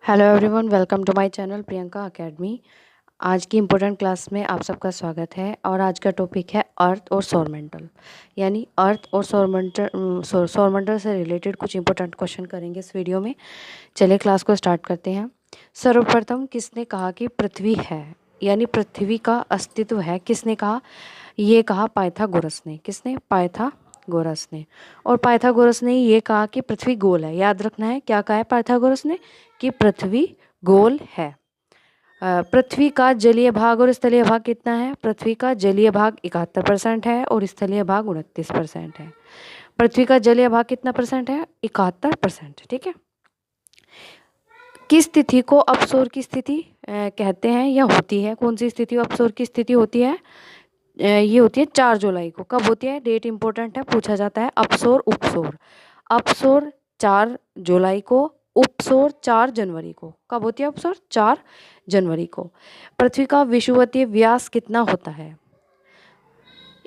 Hello everyone, welcome to my channel Priyanka academy. आज की important class में आप सबका स्वागत है और आज का टॉपिक है अर्थ और सौरमंडल। यानी अर्थ और सौरमंडल से रिलेटेड कुछ इम्पोर्टेंट क्वेश्चन करेंगे इस वीडियो में। चलिए क्लास को स्टार्ट करते हैं। सर्वप्रथम किसने कहा कि पृथ्वी है, यानी पृथ्वी का अस्तित्व है? किसने कहा? ये कहा पाइथागोरस ने। किसने? पाइथागोरस ने। और पाइथागोरस ने ये कहा कि पृथ्वी गोल है। याद रखना है, क्या कहा है पाइथागोरस ने? कि पृथ्वी गोल है। पृथ्वी का जलीय भाग और स्थलीय भाग कितना है? पृथ्वी का जलीय भाग 71% है और स्थलीय भाग 29% है। पृथ्वी का जलीय भाग कितना परसेंट है? 71%। ठीक है। किस तिथि को अपसौर की स्थिति कहते हैं या होती है? कौन सी स्थिति अपसौर की स्थिति होती है? ये होती है 4 जुलाई को। कब होती है? डेट इंपॉर्टेंट है, पूछा जाता है। अपसौर उपसौर। अपसौर 4 जुलाई को, उपसौर 4 जनवरी को। कब होती है अपसौर? 4 जनवरी को। पृथ्वी का विषुवतीय व्यास कितना होता है?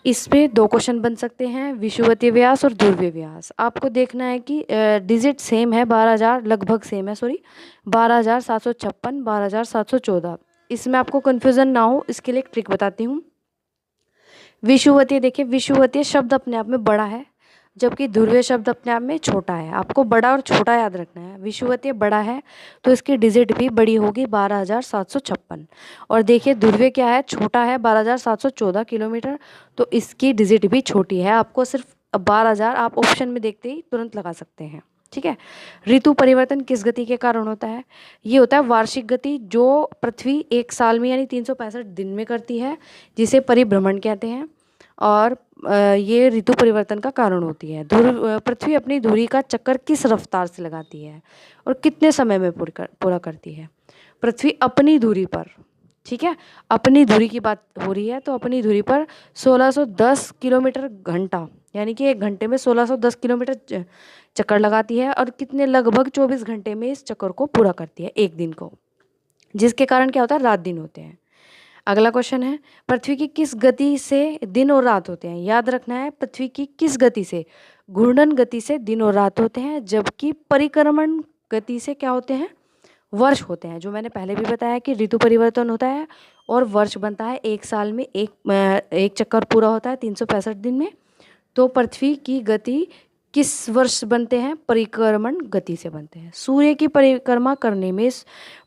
इस पे 2 क्वेश्चन बन सकते हैं, विषुवतीय व्यास और ध्रुवीय व्यास। आपको देखना है कि डिजिट सेम है, 12,000 लगभग सेम है, सॉरी 12,756, 12,714। इसमें आपको कन्फ्यूज़न ना हो इसके लिए एक ट्रिक बताती हूँ। विषुवतीय, देखिए विषुवतीय शब्द अपने आप में बड़ा है, जबकि ध्रुवीय शब्द अपने आप में छोटा है। आपको बड़ा और छोटा याद रखना है। विषुवतीय बड़ा है तो इसकी डिजिट भी बड़ी होगी, 12,756। और देखिए ध्रुवीय क्या है? छोटा है, 12,714 किलोमीटर, तो इसकी डिजिट भी छोटी है। आपको सिर्फ 12,000 आप ऑप्शन में देखते ही तुरंत लगा सकते हैं। ठीक है। ऋतु परिवर्तन किस गति के कारण होता है? ये होता है वार्षिक गति, जो पृथ्वी एक साल में यानी 365 दिन में करती है, जिसे परिभ्रमण कहते हैं। और ये ऋतु परिवर्तन का कारण होती है। पृथ्वी अपनी धुरी का चक्कर किस रफ्तार से लगाती है और कितने समय में पूरा करती है? पृथ्वी अपनी धुरी पर, ठीक है, अपनी धुरी की बात हो रही है, तो अपनी धुरी पर 1610 किलोमीटर घंटा, यानी कि 1 घंटे में 1610 किलोमीटर चक्कर लगाती है और कितने, लगभग 24 घंटे में इस चक्कर को पूरा करती है, एक दिन को, जिसके कारण क्या होता है? रात दिन होते हैं। अगला क्वेश्चन है, पृथ्वी की किस गति से दिन और रात होते हैं? याद रखना है, पृथ्वी की किस गति से? घूर्णन गति से दिन और रात होते हैं, जबकि परिक्रमण गति से क्या होते हैं? वर्ष होते हैं। जो मैंने पहले भी बताया कि ऋतु परिवर्तन होता है और वर्ष बनता है, एक साल में एक चक्कर पूरा होता है 365 दिन में। तो पृथ्वी की गति किस वर्ष बनते हैं? परिक्रमण गति से बनते हैं। सूर्य की परिक्रमा करने में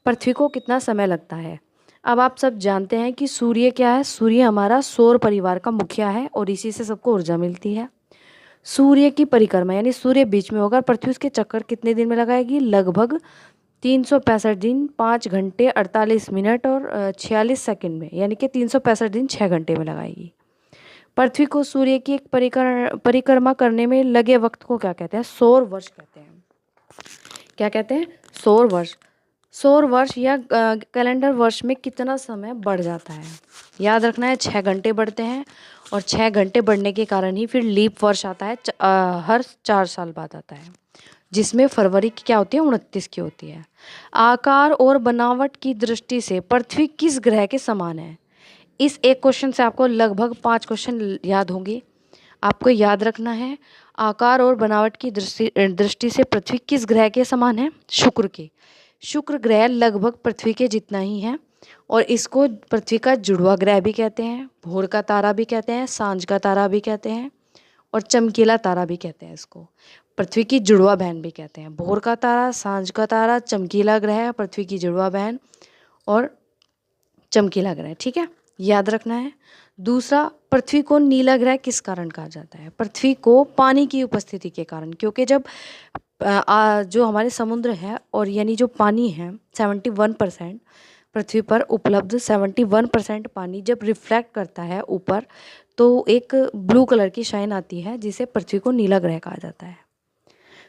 पृथ्वी को कितना समय लगता है? अब आप सब जानते हैं कि सूर्य क्या है? सूर्य हमारा सौर परिवार का मुखिया है और इसी से सबको ऊर्जा मिलती है। सूर्य की परिक्रमा यानी सूर्य बीच में होगा, पृथ्वी उसके चक्कर कितने दिन में लगाएगी? लगभग 365 दिन, 5 घंटे 48 मिनट और 46 सेकंड में, यानी कि 365 दिन 6 घंटे में लगाएगी। पृथ्वी को सूर्य की एक परिक्रमा करने में लगे वक्त को क्या कहते हैं? सौर वर्ष कहते हैं। क्या कहते हैं? सौर वर्ष। सौर वर्ष या कैलेंडर वर्ष में कितना समय बढ़ जाता है? याद रखना है, 6 घंटे बढ़ते हैं और 6 घंटे बढ़ने के कारण ही फिर लीप वर्ष आता है, हर 4 साल बाद आता है, जिसमें फरवरी की क्या होती है? 29 की होती है। आकार और बनावट की दृष्टि से पृथ्वी किस ग्रह के समान है? इस एक क्वेश्चन से आपको लगभग 5 क्वेश्चन याद होंगे। आपको याद रखना है, आकार और बनावट की दृष्टि से पृथ्वी किस ग्रह के समान है? शुक्र के। शुक्र ग्रह लगभग पृथ्वी के जितना ही है और इसको पृथ्वी का जुड़वा ग्रह भी कहते हैं, भोर का तारा भी कहते हैं, सांझ का तारा भी कहते हैं और चमकीला तारा भी कहते हैं। इसको पृथ्वी की जुड़वा बहन भी कहते हैं। भोर का तारा, सांझ का तारा, चमकीला ग्रह, पृथ्वी की जुड़वा बहन और चमकीला ग्रह। ठीक है, याद रखना है। दूसरा, पृथ्वी को नीला ग्रह किस कारण कहा जाता है? पृथ्वी को पानी की उपस्थिति के कारण, क्योंकि जब जो हमारे समुद्र है और यानी जो पानी है 71%, पृथ्वी पर उपलब्ध 71% पानी जब रिफ्लेक्ट करता है ऊपर, तो एक ब्लू कलर की शाइन आती है, जिसे पृथ्वी को नीला ग्रह कहा जाता है।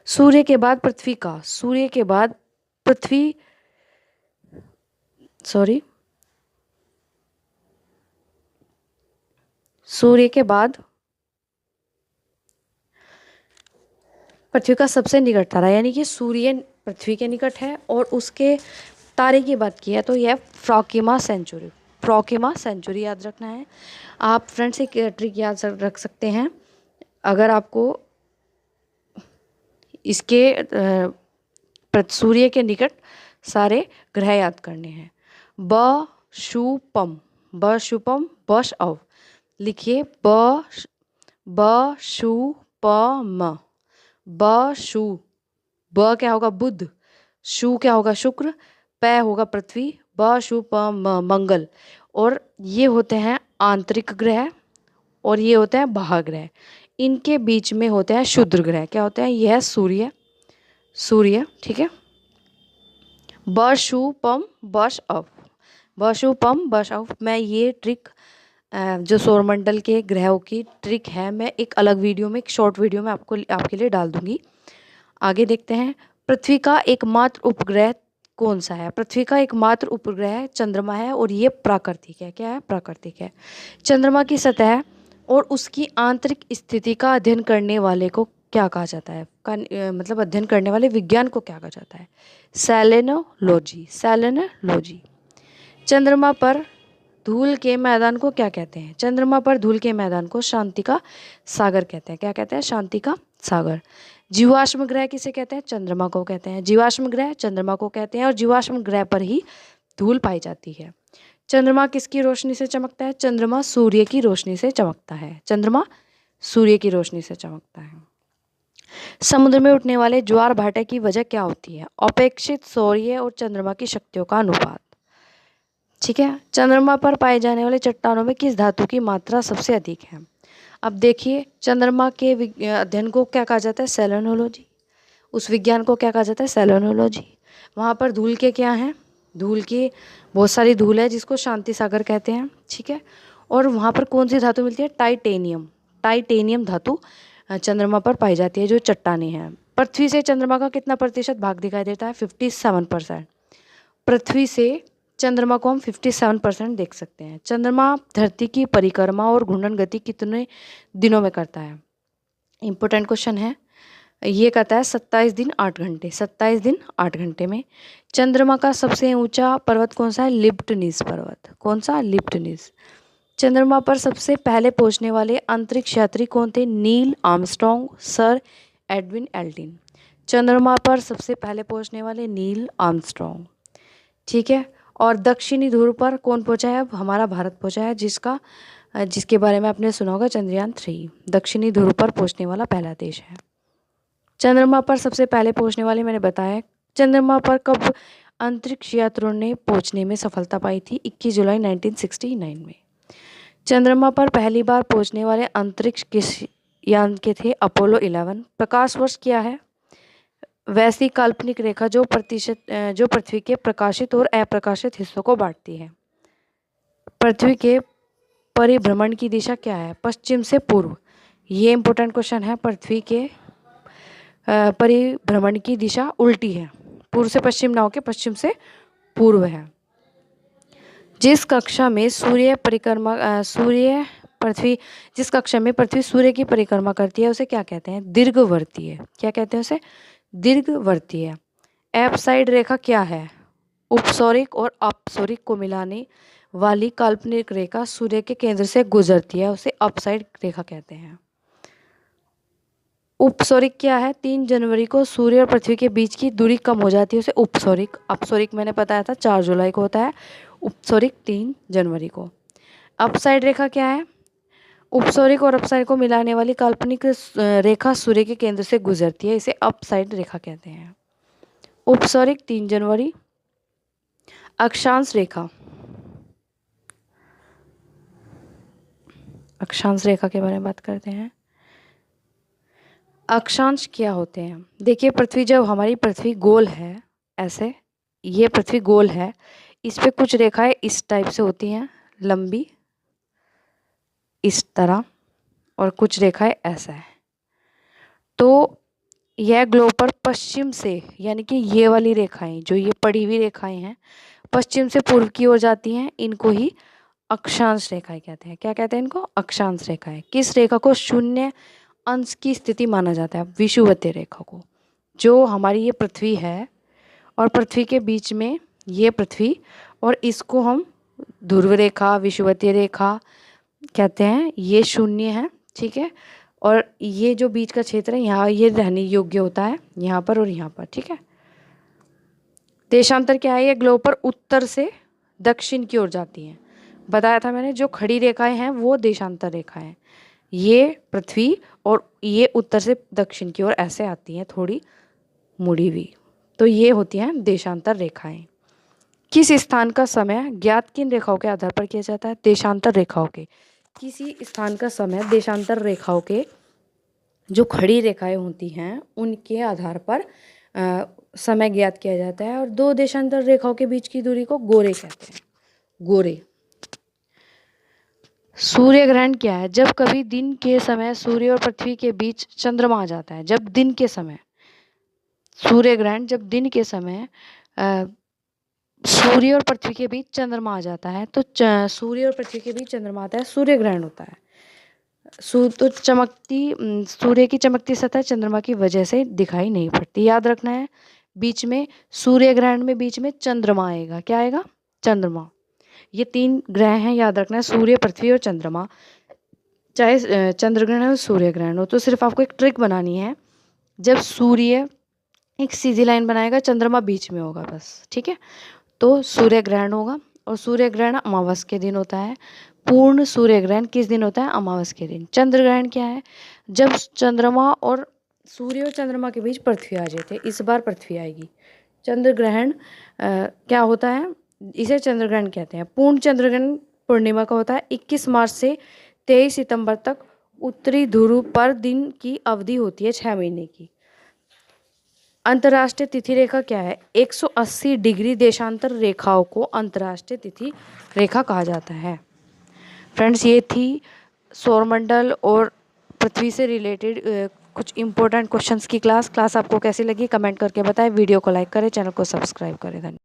सूर्य के बाद पृथ्वी का, सूर्य के बाद पृथ्वी, सॉरी, सूर्य के बाद पृथ्वी का सबसे निकट तारा, यानी कि सूर्य पृथ्वी के निकट है और उसके तारे की बात की है तो यह प्रोक्सिमा सेंचुरी। प्रोक्सिमा सेंचुरी याद रखना है। आप फ्रेंड्स एक ट्रिक याद रख सकते हैं, अगर आपको इसके सूर्य के निकट सारे ग्रह याद करने हैं। ब शुपम, ब शुपम, बश अव। लिखिए ब शु प म, ब शु, ब क्या होगा बुध, शु क्या होगा शुक्र, प होगा पृथ्वी, ब शु प म मंगल। और ये होते हैं आंतरिक ग्रह और ये होते हैं बाह्य ग्रह। इनके बीच में होते हैं क्षुद्र ग्रह। क्या होते हैं? यह है सूर्य, सूर्य, ठीक है। बशुपम बश अव, बशुपम बश अव। मैं ये ट्रिक जो सौरमंडल के ग्रहों की ट्रिक है, मैं एक अलग वीडियो में, एक शॉर्ट वीडियो में आपके लिए डाल दूंगी। आगे देखते हैं, पृथ्वी का एकमात्र उपग्रह कौन सा है? पृथ्वी का एकमात्र उपग्रह चंद्रमा है और ये प्राकृतिक है। क्या है? प्राकृतिक है। चंद्रमा की सतह और उसकी आंतरिक स्थिति का अध्ययन करने वाले को क्या कहा जाता है? मतलब अध्ययन करने वाले विज्ञान को क्या कहा जाता है? Selenology, selenology. चंद्रमा पर धूल के मैदान को क्या कहते हैं? चंद्रमा पर धूल के मैदान को शांति का सागर कहते हैं। क्या कहते हैं? शांति का सागर। जीवाश्म ग्रह किसे कहते हैं? चंद्रमा को कहते हैं। जीवाश्म ग्रह चंद्रमा को कहते हैं और जीवाश्म ग्रह पर ही धूल पाई जाती है। चंद्रमा किसकी रोशनी से चमकता है? चंद्रमा सूर्य की रोशनी से चमकता है। चंद्रमा सूर्य की रोशनी से चमकता है। समुद्र में उठने वाले ज्वार भाटे की वजह क्या होती है? अपेक्षित सूर्य और चंद्रमा की शक्तियों का अनुपात। ठीक है। चंद्रमा पर पाए जाने वाले चट्टानों में किस धातु की मात्रा सबसे अधिक है? अब देखिए, चंद्रमा के अध्ययन को क्या कहा जाता है? सेलेनोलॉजी। उस विज्ञान को क्या कहा जाता है? सेलेनोलॉजी। वहाँ पर धूल के क्या हैं? धूल की बहुत सारी धूल है जिसको शांति सागर कहते हैं। ठीक है। और वहाँ पर कौन सी धातु मिलती है? टाइटेनियम, टाइटेनियम धातु चंद्रमा पर पाई जाती है, जो चट्टानें हैं। पृथ्वी से चंद्रमा का कितना प्रतिशत भाग दिखाई देता है? 57%। पृथ्वी से चंद्रमा को हम 57% देख सकते हैं। चंद्रमा धरती की परिक्रमा और घूर्णन गति कितने दिनों में करता है? इंपॉर्टेंट क्वेश्चन है। ये कहता है 27 दिन 8 घंटे, 27 दिन 8 घंटे में। चंद्रमा का सबसे ऊंचा पर्वत कौन सा है? लिप्टनिस पर्वत। कौन सा? लिप्टनिस। चंद्रमा पर सबसे पहले पहुंचने वाले अंतरिक्ष यात्री कौन थे? Neil Armstrong, sir Edwin Aldrin. चंद्रमा पर सबसे पहले पहुंचने वाले नील आर्मस्ट्रॉन्ग। ठीक है। और दक्षिणी ध्रुव पर कौन पहुंचा है? अब हमारा भारत पहुंचा है, जिसके बारे में आपने सुना होगा, चंद्रयान 3 दक्षिणी ध्रुव पर पहुंचने वाला पहला देश है। चंद्रमा पर सबसे पहले पहुंचने वाले मैंने बताया। चंद्रमा पर कब अंतरिक्ष यात्रियों ने पहुंचने में सफलता पाई थी? 21 जुलाई 1969 में। चंद्रमा पर पहली बार पहुंचने वाले अंतरिक्ष किस यान के थे? अपोलो 11। प्रकाश वर्ष क्या है? वैसी काल्पनिक रेखा जो पृथ्वी के प्रकाशित और अप्रकाशित हिस्सों को बांटती है। पृथ्वी के परिभ्रमण की दिशा क्या है? पश्चिम से पूर्व। ये इंपॉर्टेंट क्वेश्चन है। पृथ्वी के परिभ्रमण की दिशा उल्टी है, पूर्व से पश्चिम ना होकर पश्चिम से पूर्व है। जिस कक्षा में पृथ्वी सूर्य की परिक्रमा करती है उसे क्या कहते हैं? दीर्घवर्तीय। क्या कहते हैं उसे? दीर्घवर्तीय। एपसाइड रेखा क्या है? उपसौरिक और अपसौरिक को मिलाने वाली काल्पनिक रेखा सूर्य के केंद्र से गुजरती है, उसे अपसाइड रेखा कहते हैं। उपसौरिक क्या है? 3 जनवरी को सूर्य और पृथ्वी के बीच की दूरी कम हो जाती है, उसे उपसौरिक। अपसौरिक मैंने बताया था 4 जुलाई को होता है, उपसौरिक 3 जनवरी को। अपसाइड रेखा क्या है? उपसौरिक और अपसाइड को मिलाने वाली काल्पनिक रेखा सूर्य के केंद्र से गुजरती है, इसे अपसाइड रेखा कहते हैं। उपसौरिक 3 जनवरी। अक्षांश रेखा, अक्षांश रेखा के बारे में बात करते हैं। अक्षांश क्या होते हैं? देखिए, हमारी पृथ्वी गोल है, ऐसे ये पृथ्वी गोल है, इस पे कुछ रेखाएं इस टाइप से होती हैं, लंबी इस तरह, और कुछ रेखाएं ऐसा है। तो यह ग्लोब पर पश्चिम से, यानी कि ये वाली रेखाएं, जो ये पड़ी हुई रेखाएं हैं, पश्चिम से पूर्व की ओर जाती हैं, इनको ही अक्षांश रेखाएं कहते हैं। क्या कहते हैं इनको? अक्षांश रेखाएं। किस रेखा को शून्य अंश की स्थिति माना जाता है? विषुवतीय रेखा को। जो हमारी ये पृथ्वी है और पृथ्वी के बीच में ये पृथ्वी, और इसको हम ध्रुव रेखा, विषुवतीय रेखा कहते हैं। ये शून्य है, ठीक है। और ये जो बीच का क्षेत्र है, यहाँ ये रहने योग्य होता है, यहाँ पर और यहाँ पर, ठीक है। देशांतर क्या है? ये ग्लोब पर उत्तर से दक्षिण की ओर जाती हैं। बताया था मैंने, जो खड़ी रेखाएं हैं वो देशांतर रेखाएं हैं। ये पृथ्वी और ये उत्तर से दक्षिण की ओर ऐसे आती हैं, थोड़ी मुड़ी हुई, तो ये होती हैं देशांतर रेखाएं। किस स्थान का समय ज्ञात किन रेखाओं के आधार पर किया जाता है? देशांतर रेखाओं के। किसी स्थान का समय देशांतर रेखाओं के, जो खड़ी रेखाएं होती हैं उनके आधार पर समय ज्ञात किया जाता है। और दो देशांतर रेखाओं के बीच की दूरी को गोरे कहते हैं, गोरे। सूर्य ग्रहण क्या है? जब कभी दिन के समय सूर्य और पृथ्वी के बीच चंद्रमा आ जाता है। जब दिन के समय, सूर्य ग्रहण जब दिन के समय सूर्य और पृथ्वी के बीच चंद्रमा आ जाता है, तो सूर्य और पृथ्वी के बीच चंद्रमा आता है, सूर्य ग्रहण होता है। तो सूर्य की चमकती सतह चंद्रमा की वजह से दिखाई नहीं पड़ती। याद रखना है, बीच में सूर्य ग्रहण में बीच में चंद्रमा आएगा। क्या आएगा? चंद्रमा। ये 3 ग्रह हैं, याद रखना है, सूर्य, पृथ्वी और चंद्रमा। चाहे चंद्र ग्रहण हो सूर्य ग्रहण हो, तो सिर्फ आपको एक ट्रिक बनानी है। जब सूर्य एक सीधी लाइन बनाएगा, चंद्रमा बीच में होगा, बस, ठीक है। तो सूर्य ग्रहण होगा, और सूर्य ग्रहण अमावस के दिन होता है। पूर्ण सूर्य ग्रहण किस दिन होता है? अमावस के दिन। चंद्र ग्रहण क्या है? जब चंद्रमा और सूर्य और चंद्रमा के बीच पृथ्वी आ जाते, इस बार पृथ्वी आएगी। चंद्र ग्रहण क्या होता है? इसे चंद्र ग्रहण कहते हैं। पूर्ण चंद्र ग्रहण पूर्णिमा का होता है। 21 मार्च से 23 सितंबर तक उत्तरी ध्रुव पर दिन की अवधि होती है 6 महीने की। अंतर्राष्ट्रीय तिथि रेखा क्या है? 180 डिग्री देशांतर रेखाओं को अंतर्राष्ट्रीय तिथि रेखा कहा जाता है। फ्रेंड्स, ये थी सौरमंडल और पृथ्वी से रिलेटेड कुछ इंपॉर्टेंट क्वेश्चंस की क्लास आपको कैसी लगी कमेंट करके बताएं। वीडियो को लाइक करें, चैनल को सब्सक्राइब करें। धन्यवाद।